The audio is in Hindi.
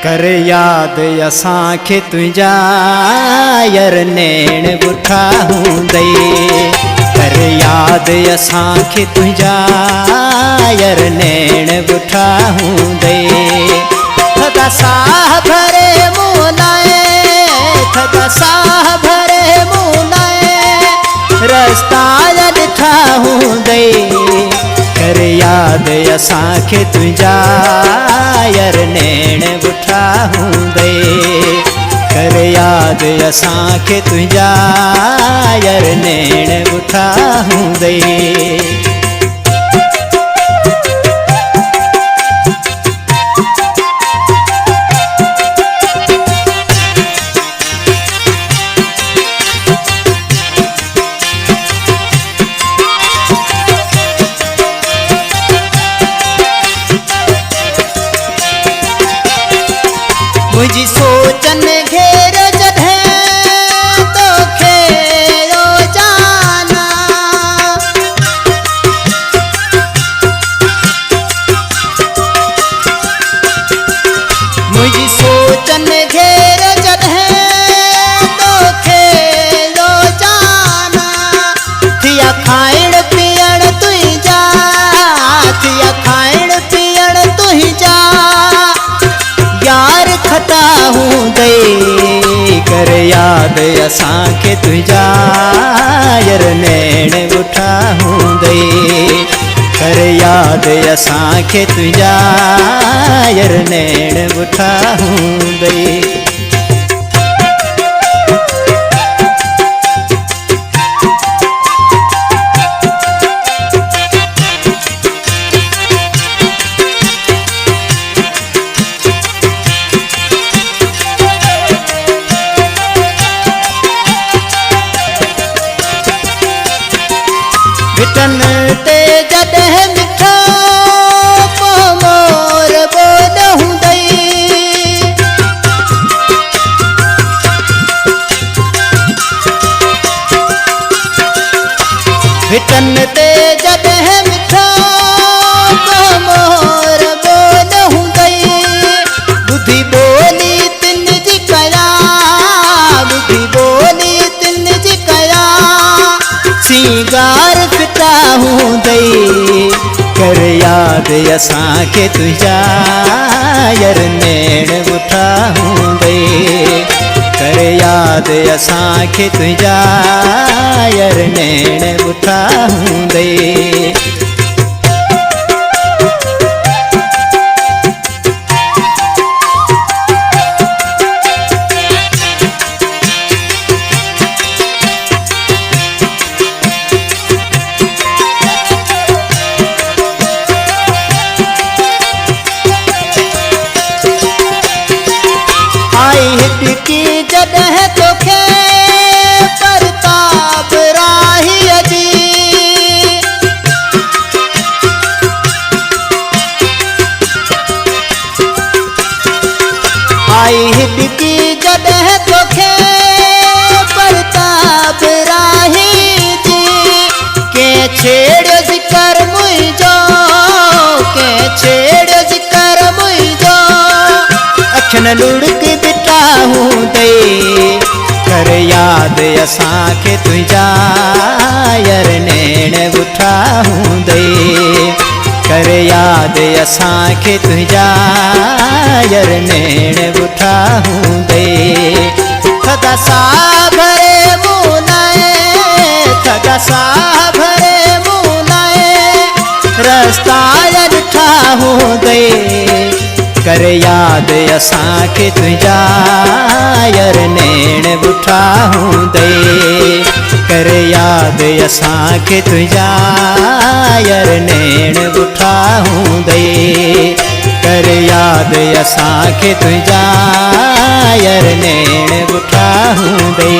कर याद असांखे तुझा यार नैण बुठा हूंदई। कर याद असांखे तुझा यार नैण बुठा हूंदई। थदा साह भरे मूं लाइ, थदा साह भरे मूं लाइ रस्ता ॾिठा हूंदई। कर याद असांखे तुझा यार नैण बुठा हूंदई। कर याद असांखे तुझा यार नैण बुठा हूंदई। मुझी सोचन घेर जॾहिं तोखे रोज़ाना, मुझी सोचन घेर जॾहिं तोखे रोज़ाना। थिया खाइण पीअण तुंहिंजा, थिया खाइण पीअण तुंहिंजा यार खता हूंदई। कर याद असांखे तुझा यार नैण बुठा हूंदई। कर याद असांखे तुझा यार नैण बुठा हूंदई। भिटन ते जॾहिं मिठो पोइ मोर ॿोल हूंदई। भिटन ते जॾहिं मिठो पोइ मोर ॿोल हूंदई। ॿुधी ॿोली तिन जी कया, ॿुधी ॿोली तिन जी कया सींगार फिटा हूंदई। कर याद असांखे तुझा यार नैण बुठा हूंदई। कर याद असांखे तुझा यार नैण बुठा हूंदई। आई हिटकी जॾहिं तोखे परताप राहीअ जी, आई हिटकी जॾहिं तोखे परताप राही जी। कंहिं छेड़ियो ज़िकर मुंहिंजो, कंहिं छेड़ियो ज़िकर मुंहिंजो अखियुनि लुढ़क बिठा हूंदई। कर याद असांखे तुझा यार नैण बुठा हूंदई। कर याद असांखे तुझा यार नैण बुठा हूंदई। थदा साह भरे मूं लाइ, थदा साह भरे मूं लाइ रस्ता ॾिठा हूंदई। कर याद असांखे तुझा यार नैण बुठा हूंदई। कर याद असांखे तुझा यार नैण बुठा हूंदई। कर याद असांखे तुझा यार नैण बुठा हूंदई।